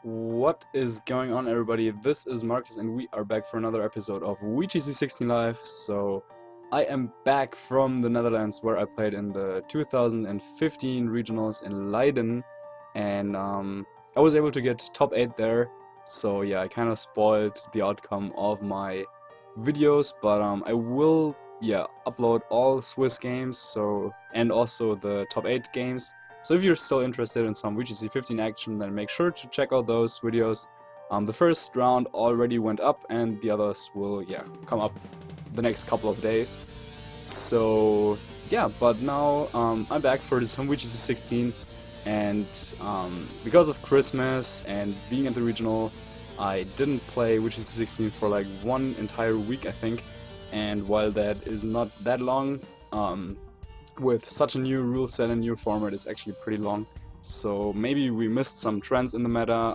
What is going on, everybody? This is Marcus and we are back for another episode of VGC 16 Live. So I am back from the Netherlands where I played in the 2015 regionals in Leiden, and I was able to get top 8 there. So yeah, I kind of spoiled the outcome of my videos, but I will upload all Swiss games, and also the top 8 games. So if you're still interested in some VGC 15 action, then make sure to check out those videos. The first round already went up, and the others will come up the next couple of days. So yeah, but now I'm back for some VGC 16, and because of Christmas and being at the regional, I didn't play VGC 16 for like one entire week, I think. And while that is not that long, with such a new rule set and new format, it's actually pretty long. So maybe we missed some trends in the meta.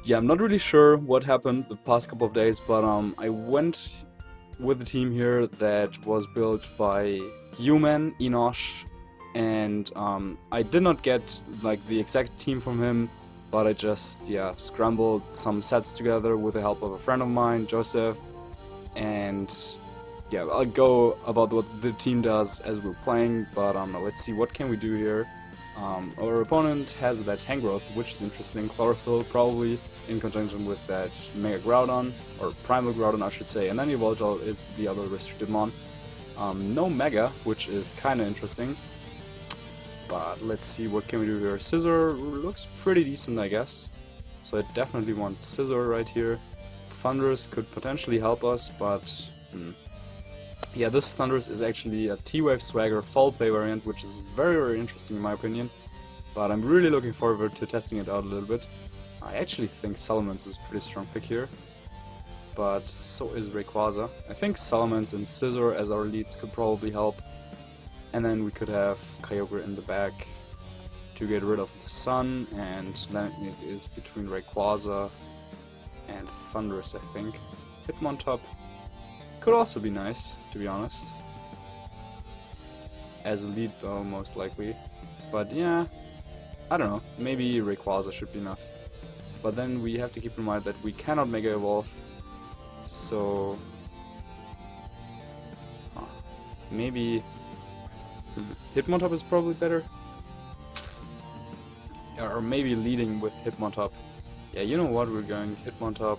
Yeah, I'm not really sure what happened the past couple of days, but I went with the team here that was built by Human, Enosh, and I did not get like the exact team from him, but I just scrambled some sets together with the help of a friend of mine, Joseph, and yeah, I'll go about what the team does as we're playing, but let's see, what can we do here. Our opponent has that Tangrowth, which is interesting, Chlorophyll probably, in conjunction with that Mega Groudon, or Primal Groudon I should say, and then Yveltal is the other restricted mon. No Mega, which is kinda interesting, but let's see, what can we do here. Scissor looks pretty decent, I guess, so I definitely want Scissor right here. Thundurus could potentially help us, but yeah, this Thundurus is actually a T-Wave Swagger Foul Play variant, which is very interesting in my opinion, but I'm really looking forward to testing it out a little bit. I actually think Salamence is a pretty strong pick here, but so is Rayquaza. I think Salamence and Scizor as our leads could probably help, and then we could have Kyogre in the back to get rid of the Sun, and then it is between Rayquaza and Thundurus, I think. Hitmontop could also be nice, to be honest. As a lead though, most likely. But yeah, I don't know, maybe Rayquaza should be enough. But then we have to keep in mind that we cannot Mega Evolve, so maybe Hitmontop is probably better. Or maybe leading with Hitmontop. Yeah, you know what, we're going Hitmontop,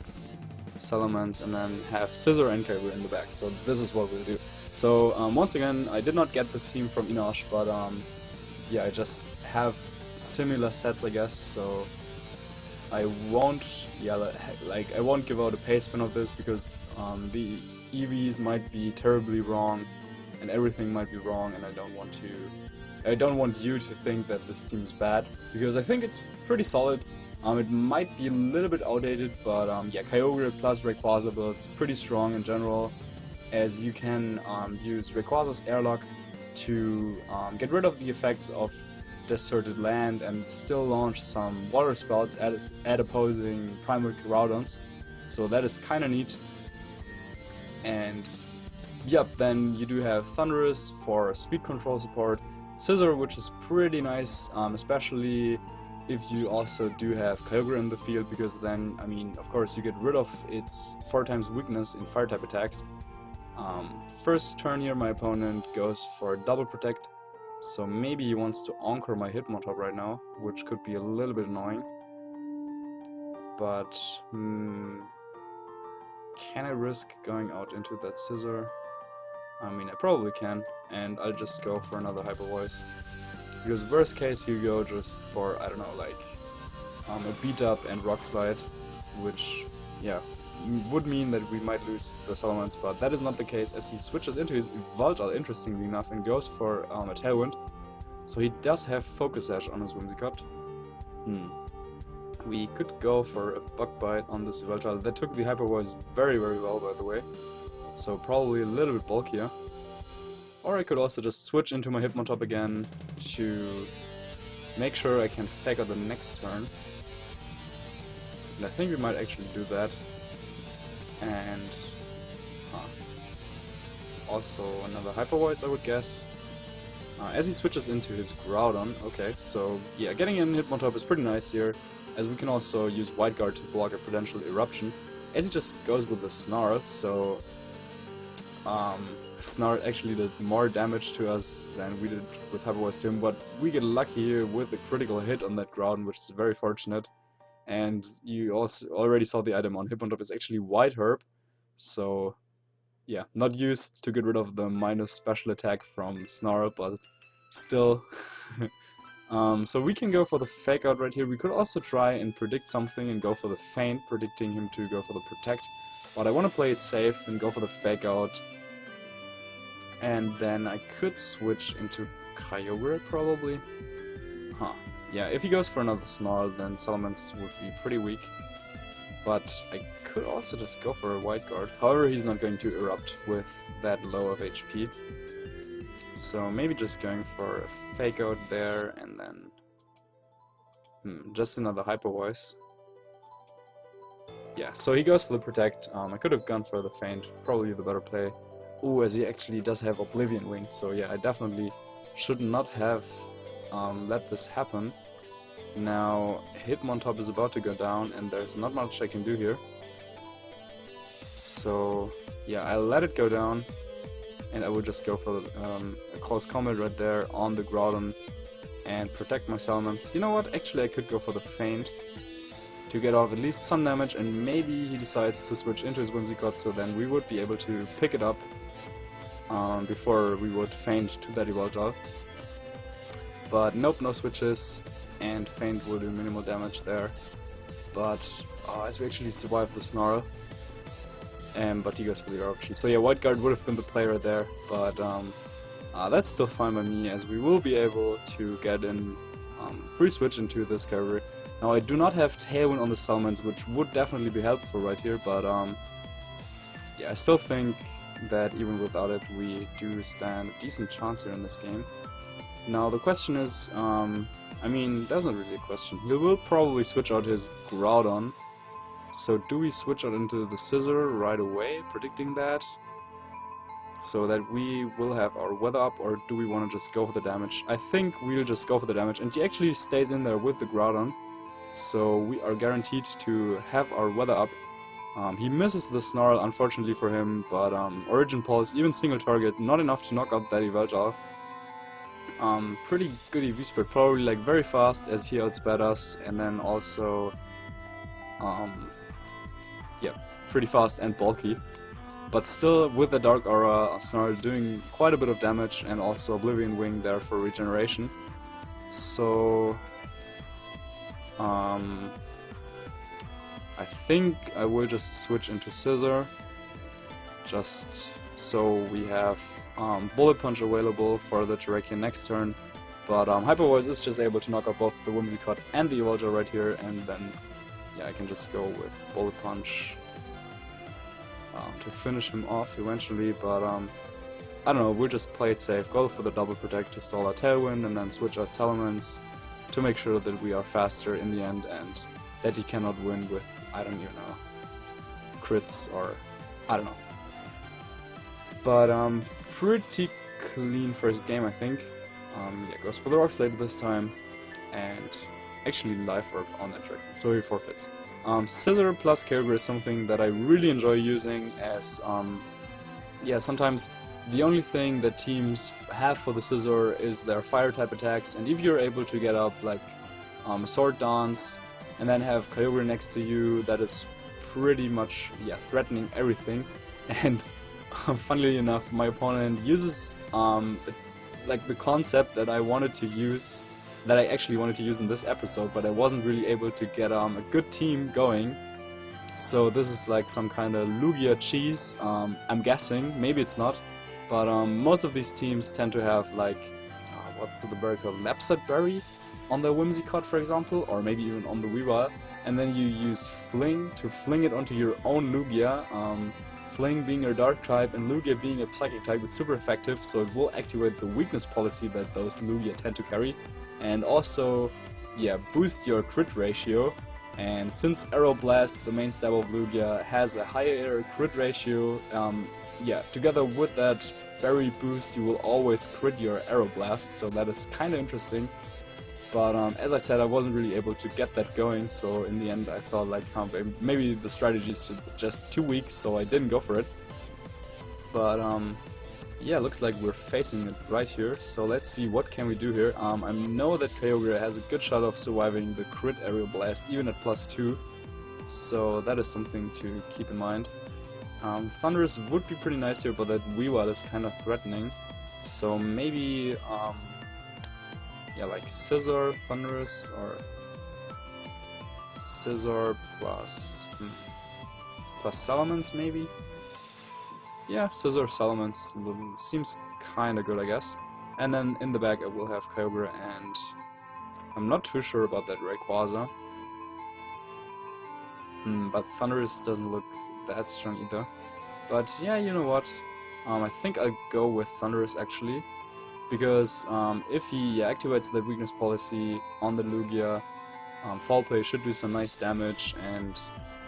Salamence, and then have Scizor and Kyogre in the back. So this is what we'll do. So once again, I did not get this team from Enosh, but yeah, I just have similar sets, I guess. So I won't, I won't give out a pay spin of this because the EVs might be terribly wrong, and everything might be wrong, and I don't want you to think that this team's bad, because I think it's pretty solid. It might be a little bit outdated, but yeah, Kyogre plus Rayquaza build's pretty strong in general, as you can use Rayquaza's Airlock to get rid of the effects of Deserted Land and still launch some water spells at opposing Primal Groudons, so that is kinda neat. And yep, then you do have Thundurus for speed control support, Scizor, which is pretty nice, especially if you also do have Kyogre in the field, because then, I mean, of course you get rid of its 4x weakness in fire type attacks. First turn here my opponent goes for double protect, so maybe he wants to Anchor my Hitmontop right now, which could be a little bit annoying. But can I risk going out into that Scizor? I mean, I probably can, and I'll just go for another Hyper Voice. Because worst case you go just for, I don't know, like a beat up and Rock Slide, which yeah, would mean that we might lose the Salamence, but that is not the case, as he switches into his Yveltal, interestingly enough, and goes for a Tailwind. So he does have Focus Sash on his Whimsicott. We could go for a Bug Bite on this Yveltal. That took the Hyper Voice very well, by the way, so probably a little bit bulkier. Or I could also just switch into my Hitmontop again to make sure I can fake out the next turn. And I think we might actually do that. And also another Hyper Voice, I would guess. As he switches into his Groudon, okay, so yeah, getting in Hitmontop is pretty nice here. as we can also use White Guard to block a potential eruption, as he just goes with the Snarl, so Snarl actually did more damage to us than we did with Hyper Voice to him, but we get lucky here with a critical hit on that Groudon, which is very fortunate. And you also already saw the item on Hippotop is actually White Herb, so yeah, not used to get rid of the minus special attack from Snarl, but still. So we can go for the Fake Out right here. We could also try and predict something and go for the Feint, predicting him to go for the Protect, but I want to play it safe and go for the Fake Out. And then I could switch into Kyogre, probably. Huh. Yeah, if he goes for another Snarl, then Salamence would be pretty weak. But I could also just go for a White Guard. However, he's not going to Erupt with that low of HP. So maybe just going for a Fake Out there, and then... just another Hyper Voice. Yeah, so he goes for the Protect. I could have gone for the Feint, probably the better play. Ooh, as he actually does have Oblivion Wings, so yeah, I definitely should not have let this happen. Now, Hitmontop is about to go down, and there's not much I can do here. So, yeah, I'll let it go down, and I will just go for a close combat right there on the Groudon and protect my Salamence. You know what, actually I could go for the Feint to get off at least some damage, and maybe he decides to switch into his Whimsicott, so then we would be able to pick it up before we would Feint to that Yveltal. But nope, no switches, and Feint will do minimal damage there. But as we actually survive the Snarl, but he goes for the eruption. So yeah, White Guard would have been the player there, but that's still fine by me, as we will be able to get in free switch into this Kyogre. Now I do not have Tailwind on the Salamence, which would definitely be helpful right here, but yeah, I still think that even without it, we do stand a decent chance here in this game. Now the question is, I mean, there's not really a question. He will probably switch out his Groudon. So do we switch out into the Scissor right away, predicting that? So that we will have our Weather Up, or do we want to just go for the damage? I think we'll just go for the damage, and he actually stays in there with the Groudon. So we are guaranteed to have our Weather Up. He misses the Snarl, unfortunately for him, but Origin Pulse, even single target, not enough to knock out that Yveltal. Pretty good EV spread, probably like very fast as he outsped us, and then also, yeah, pretty fast and bulky. But still, with the Dark Aura, Snarl doing quite a bit of damage, and also Oblivion Wing there for regeneration. So, I think I will just switch into Scissor, just so we have Bullet Punch available for the Terrakion next turn. But Hyper Voice is just able to knock out both the Whimsicott and the Yveltal right here, and then yeah, I can just go with Bullet Punch to finish him off eventually. But I don't know, we'll just play it safe, go for the double protect to stall our Tailwind, and then switch out Salamence to make sure that we are faster in the end and that he cannot win with, I don't even know, crits or I don't know. But pretty clean first game, I think. Yeah, goes for the Rock Slide this time, and actually Life Orb on that Dragon, so he forfeits. Scissor plus Kyogre is something that I really enjoy using, as yeah, sometimes the only thing that teams have for the Scissor is their fire type attacks, and if you're able to get up like Sword Dance and then have Kyogre next to you, that is pretty much, yeah, threatening everything. And funnily enough, my opponent uses like the concept that I wanted to use, that I actually wanted to use in this episode, but I wasn't really able to get a good team going. So this is like some kind of Lugia cheese, I'm guessing, maybe it's not, but most of these teams tend to have like, what's the berry called, Lapsat Berry on their Whimsicott, for example, or maybe even on the Weavile, and then you use Fling to fling it onto your own Lugia. Fling being a dark type and Lugia being a psychic type, it's super effective, so it will activate the weakness policy that those Lugia tend to carry, and also, yeah, boost your crit ratio. And since Aeroblast, the main stab of Lugia, has a higher crit ratio, yeah, together with that berry boost, you will always crit your Aeroblast, so that is kind of interesting. But as I said, I wasn't really able to get that going, so in the end I thought like maybe the strategy is just too weak, so I didn't go for it. But yeah, looks like we're facing it right here, so let's see what can we do here. I know that Kyogre has a good shot of surviving the crit aerial blast even at +2, so that is something to keep in mind. Thunderous would be pretty nice here, but that Weavile is kind of threatening, so maybe yeah, like Scissor, Thunderous, or Scissor plus Salamence maybe? Yeah, Scissor, Salamence seems kinda good, I guess. And then in the back I will have Kyogre, and I'm not too sure about that Rayquaza. But Thunderous doesn't look that strong either. But yeah, you know what? I think I'll go with Thunderous actually. Because if he activates the weakness policy on the Lugia, Foul Play should do some nice damage, and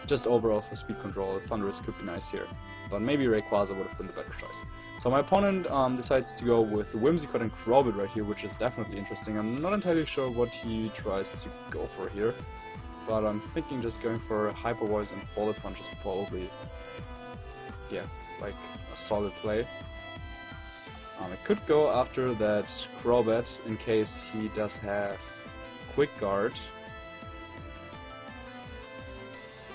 just overall for speed control, Thunderous could be nice here. But maybe Rayquaza would have been the better choice. So my opponent decides to go with Whimsicott and Crobat right here, which is definitely interesting. I'm not entirely sure what he tries to go for here, but I'm thinking just going for Hyper Voice and Bullet Punch is probably, yeah, like a solid play. I could go after that Crobat in case he does have Quick Guard,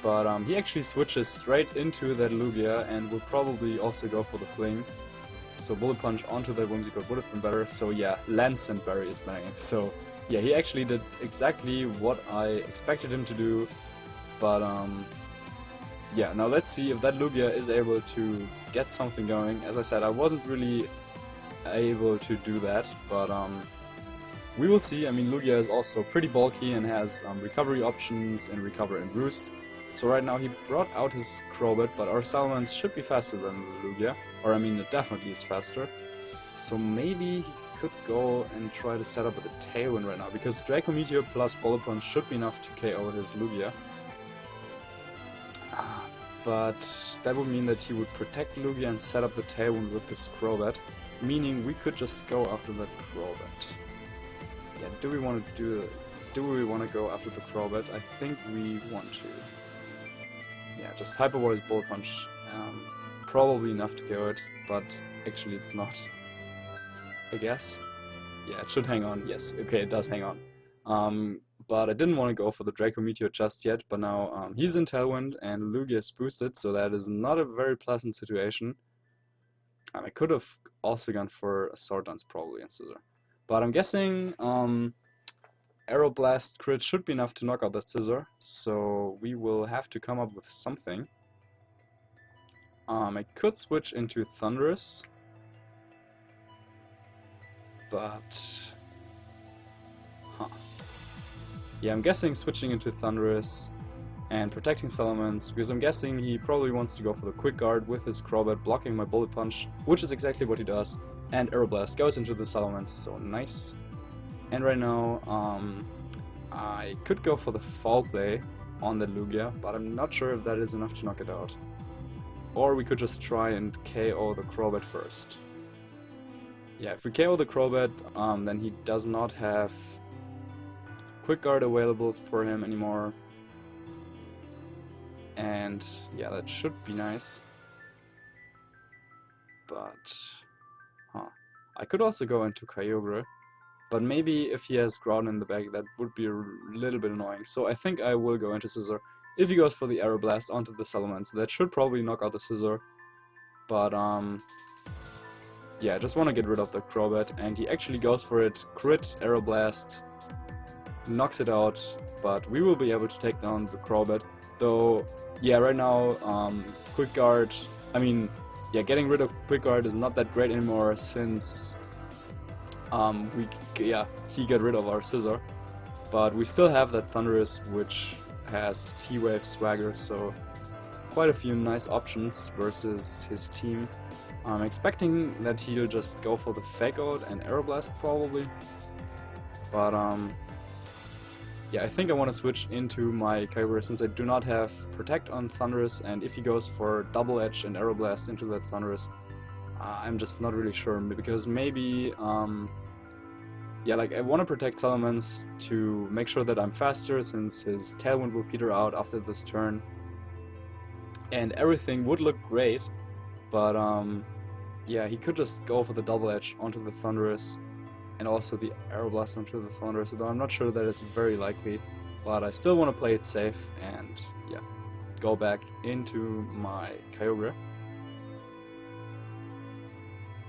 but he actually switches straight into that Lugia and will probably also go for the Fling. So Bullet Punch onto that Whimsicott would have been better. So yeah, Lance and Berry is landing. So yeah, he actually did exactly what I expected him to do, but yeah, now let's see if that Lugia is able to get something going. As I said, I wasn't really able to do that, but we will see. I mean, Lugia is also pretty bulky and has recovery options in Recover and Roost. So right now he brought out his Crobat, but our Salamence should be faster than Lugia, or I mean it definitely is faster. So maybe he could go and try to set up with a Tailwind right now, because Draco Meteor plus Bullet Punch should be enough to KO his Lugia. But that would mean that he would protect Lugia and set up the Tailwind with his Crobat. Meaning we could just go after that Crobat. Yeah, do we want to go after the Crobat? I think we want to. Yeah, just Hyper Voice, Bullet Punch. Probably enough to KO it, but actually it's not. I guess. Yeah, it should hang on. Yes, okay, it does hang on. But I didn't want to go for the Draco Meteor just yet, but now he's in Tailwind and Lugia is boosted, so that is not a very pleasant situation. I could have also gone for a Sword Dance probably and Scissor. But I'm guessing Aeroblast crit should be enough to knock out that Scissor, so we will have to come up with something. I could switch into Thunderous, but yeah, I'm guessing switching into Thunderous and protecting Salamence, because I'm guessing he probably wants to go for the Quick Guard with his Crobat, blocking my Bullet Punch, which is exactly what he does, and Aeroblast goes into the Salamence, so nice. And right now, I could go for the Foul Play on the Lugia, but I'm not sure if that is enough to knock it out. Or we could just try and KO the Crobat first. Yeah, if we KO the Crobat, then he does not have Quick Guard available for him anymore. And yeah, that should be nice. But I could also go into Kyogre, but maybe if he has Groudon in the back, that would be a little bit annoying. So I think I will go into Scissor. If he goes for the Aeroblast onto the Salamence, that should probably knock out the Scissor. But yeah, I just want to get rid of the Crobat, and he actually goes for it. Crit, Aeroblast, knocks it out, but we will be able to take down the Crobat. Though, yeah, right now, Quick Guard, I mean, yeah, getting rid of Quick Guard is not that great anymore since he got rid of our Scissor. But we still have that Thunderous, which has T-Wave Swagger, so quite a few nice options versus his team. I'm expecting that he'll just go for the Fake Out and Aeroblast probably. But yeah, I think I want to switch into my Kyogre since I do not have Protect on Thunderous, and if he goes for Double Edge and Aeroblast into that Thunderous, I'm just not really sure, because maybe yeah, like I want to protect Salamence to make sure that I'm faster, since his Tailwind will peter out after this turn. And everything would look great, but yeah, he could just go for the Double Edge onto the Thunderous, and also the Aeroblast onto the Thunderous, although I'm not sure that it's very likely. But I still want to play it safe, and yeah, go back into my Kyogre.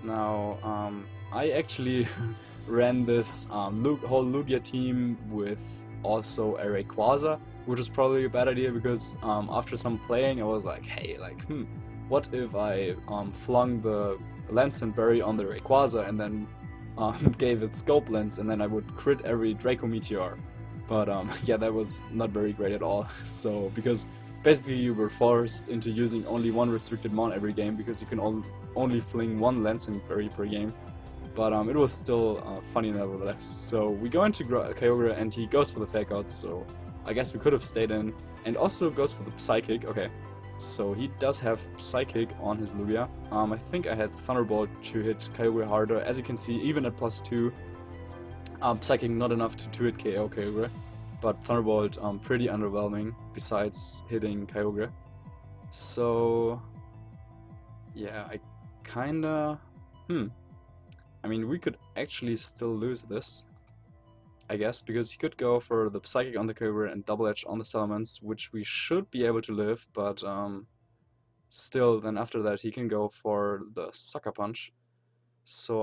Now, I actually ran this whole Lugia team with also a Rayquaza, which was probably a bad idea because after some playing I was like, hey, like, what if I flung the Lancet Berry on the Rayquaza and then gave it Scope Lens, and then I would crit every Draco Meteor. But yeah, that was not very great at all. So, because basically you were forced into using only one restricted mon every game, because you can only fling one Lancet Berry per game. But it was still funny nevertheless. So we go into Kyogre and he goes for the Fake Out, so I guess we could have stayed in. And also goes for the Psychic. Okay, so he does have Psychic on his Lugia. I think I had Thunderbolt to hit Kyogre harder. As you can see, even at +2, Psychic not enough to 2-hit KO Kyogre. But Thunderbolt pretty underwhelming besides hitting Kyogre. So yeah, I kinda... I mean, we could actually still lose this, I guess, because he could go for the Psychic on the Kyogre and Double Edge on the Salamence, which we should be able to live, but still, then after that he can go for the Sucker Punch. So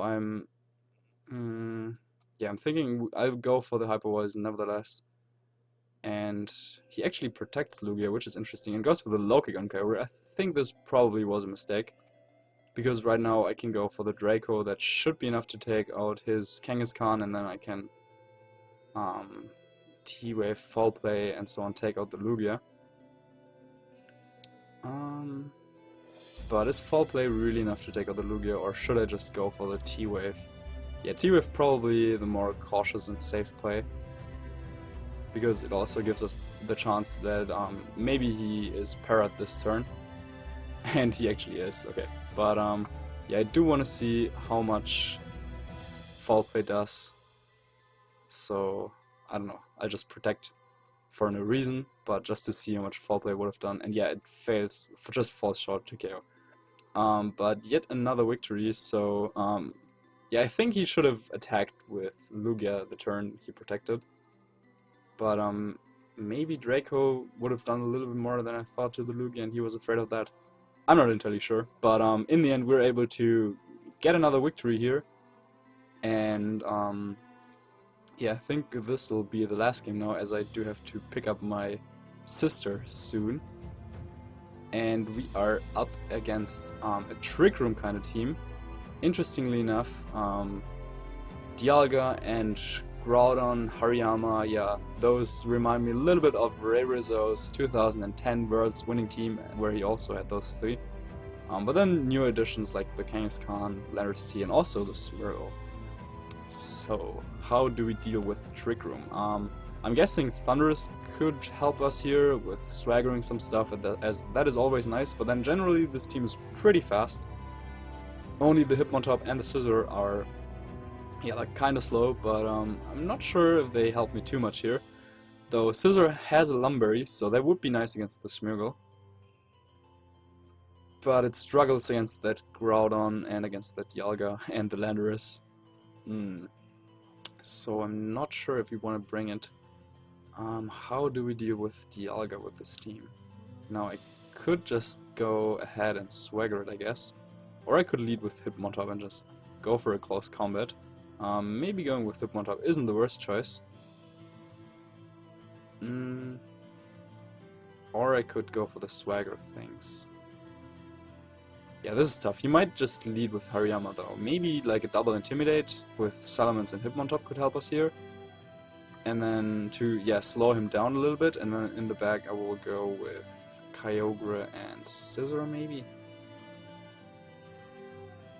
yeah, I'm thinking I'll go for the Hyper Voice nevertheless. And he actually protects Lugia, which is interesting, and goes for the Low Kick on Kyogre. I think this probably was a mistake, because right now I can go for the Draco. That should be enough to take out his Kangaskhan, and then I can T-Wave, Foul Play, and so on, take out the Lugia. But is Foul Play really enough to take out the Lugia, or should I just go for the T-Wave? Yeah, T-Wave probably the more cautious and safe play, because it also gives us the chance that maybe he is parried this turn. And he actually is, okay. But yeah, I do want to see how much Foul Play does. So, I don't know, I just protect for no reason, but just to see how much Foul Play would have done. And yeah, it fails, just falls short to KO. But yet another victory, so yeah, I think he should have attacked with Lugia the turn he protected. But maybe Draco would have done a little bit more than I thought to the Lugia, and he was afraid of that. I'm not entirely sure, but in the end we're able to get another victory here, and yeah, I think this will be the last game now, as I do have to pick up my sister soon, and we are up against a Trick Room kind of team. Interestingly enough, Dialga and Groudon, Hariyama, yeah, those remind me a little bit of Ray Rizzo's 2010 Worlds winning team, where he also had those three. But then new additions like the Kangaskhan, Landorus T, and also the Swirl. So, how do we deal with Trick Room? I'm guessing Thunderous could help us here with swaggering some stuff, as that is always nice, but then generally this team is pretty fast. Only the Hitmontop and the Scizor are, yeah, like kinda slow, but I'm not sure if they help me too much here. Though Scizor has a Lumberry, so that would be nice against the Smeargle. But it struggles against that Groudon and against that Dialga and the Landorus. So I'm not sure if we want to bring it. How do we deal with Dialga with this team? Now I could just go ahead and swagger it, I guess. Or I could lead with Hitmontop and just go for a close combat. Maybe going with Hitmontop isn't the worst choice. Or I could go for the swagger things. Yeah, this is tough. You might just lead with Hariyama though. Maybe like a double Intimidate with Salamence and Hitmontop could help us here. And then to, yeah, slow him down a little bit, and then in the back I will go with Kyogre and Scizor maybe.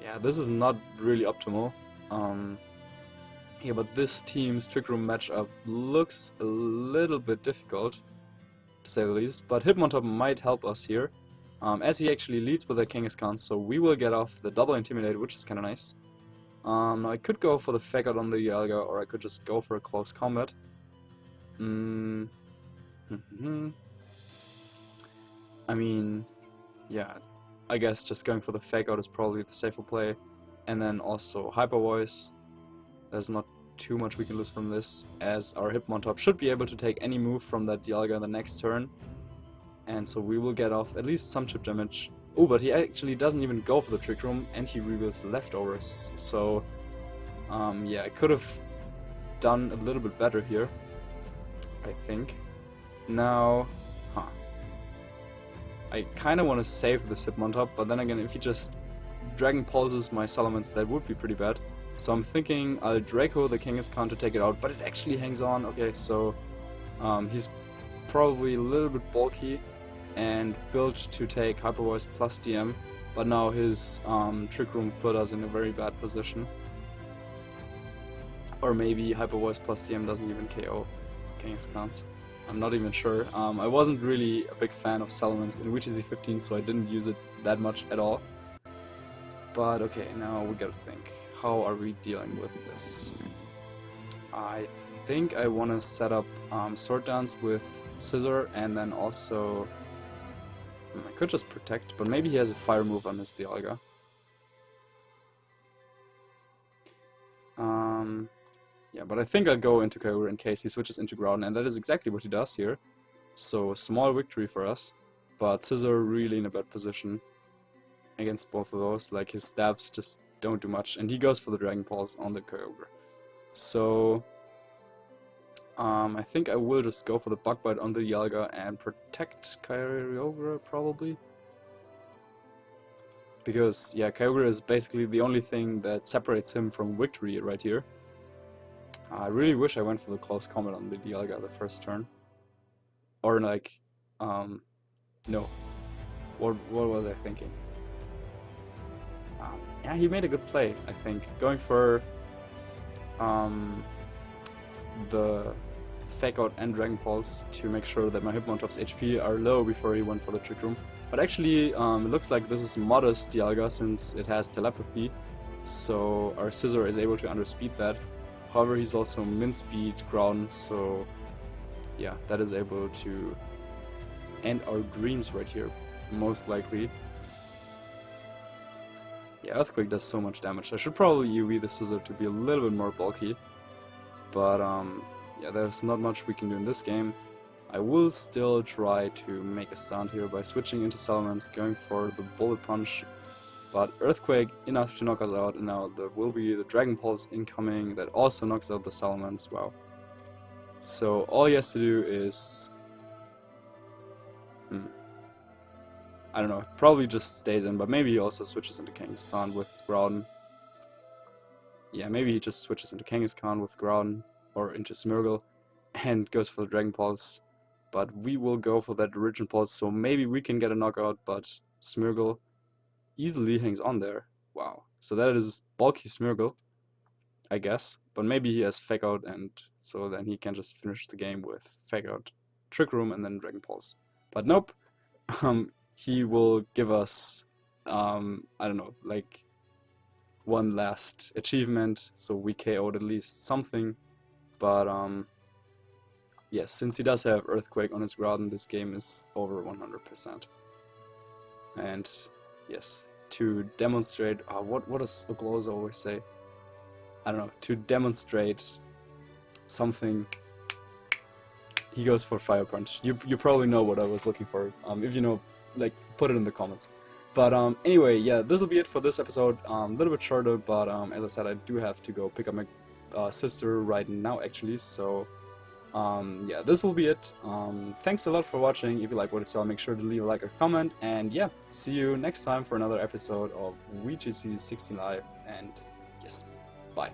Yeah, this is not really optimal. Yeah, but this team's Trick Room matchup looks a little bit difficult, to say the least, but Hitmontop might help us here, as he actually leads with a Kangaskhan, so we will get off the double Intimidate, which is kinda nice. I could go for the Fake Out on the Dialga, or I could just go for a close combat. I mean, yeah, I guess just going for the Fake Out is probably the safer play. And then also Hyper Voice. There's not too much we can lose from this, as our Hitmontop should be able to take any move from that Dialga the next turn. And so we will get off at least some chip damage. Oh, but he actually doesn't even go for the Trick Room, and he reveals the leftovers. So, yeah, I could have done a little bit better here, I think. Now, I kind of want to save this Hitmontop, but then again, if he just Dragon Pulses my Salamence, that would be pretty bad. So I'm thinking I'll Draco the Kangaskhan to take it out, but it actually hangs on. Okay, so he's probably a little bit bulky and built to take Hyper Voice plus DM, but now his Trick Room put us in a very bad position. Or maybe Hyper Voice plus DM doesn't even KO Kangaskhan's. I'm not even sure. I wasn't really a big fan of Salamence in VGC 15, so I didn't use it that much at all. But okay, now we gotta think. How are we dealing with this? I think I want to set up Sword Dance with Scissor, and then also I could just Protect, but maybe he has a Fire move on his Dialga. Yeah, but I think I'll go into Kyogre in case he switches into Groudon, and that is exactly what he does here. So small victory for us, but Scissor really in a bad position against both of those. Like, his stabs just don't do much, and he goes for the Dragon Pulse on the Kyogre. So I think I will just go for the Bug Bite on the Dialga and protect Kyogre probably. Because, yeah, Kyogre is basically the only thing that separates him from victory right here. I really wish I went for the close combat on the Dialga the first turn. Or like, no. What was I thinking? Yeah, he made a good play, I think. Going for the Fake Out and Dragon Pulse to make sure that my Hitmontop's HP are low before he went for the Trick Room. But actually, it looks like this is modest Dialga since it has Telepathy, so our Scissor is able to underspeed that. However, he's also min-speed Groudon, so yeah, that is able to end our dreams right here, most likely. Yeah, Earthquake does so much damage. I should probably UV the Scissor to be a little bit more bulky, but yeah, there's not much we can do in this game. I will still try to make a stand here by switching into Salamence, going for the Bullet Punch, but Earthquake enough to knock us out, and now there will be the Dragon Pulse incoming that also knocks out the Salamence. Wow. So all he has to do is I don't know, probably just stays in, but maybe he also switches into Kangaskhan with Groudon. Yeah, maybe he just switches into Kangaskhan with Groudon, or into Smeargle, and goes for the Dragon Pulse. But we will go for that Origin Pulse, so maybe we can get a knockout, but Smeargle easily hangs on there. Wow. So that is bulky Smeargle, I guess. But maybe he has Fake Out, and so then he can just finish the game with Fake Out, Trick Room, and then Dragon Pulse. But nope. He will give us, I don't know, like one last achievement, so we KO'd at least something. But yes, since he does have Earthquake on his Groudon, this game is over 100%. And yes, to demonstrate, what does Ogloza always say? I don't know, to demonstrate something, he goes for Fire Punch. You probably know what I was looking for. If you know, like, put it in the comments. But anyway, yeah, this will be it for this episode. A little bit shorter, but as I said, I do have to go pick up my sister right now, actually. So yeah, this will be it. Thanks a lot for watching. If you like what you saw, make sure to leave a like or comment. And yeah, see you next time for another episode of VGC 16 Live. And yes, bye.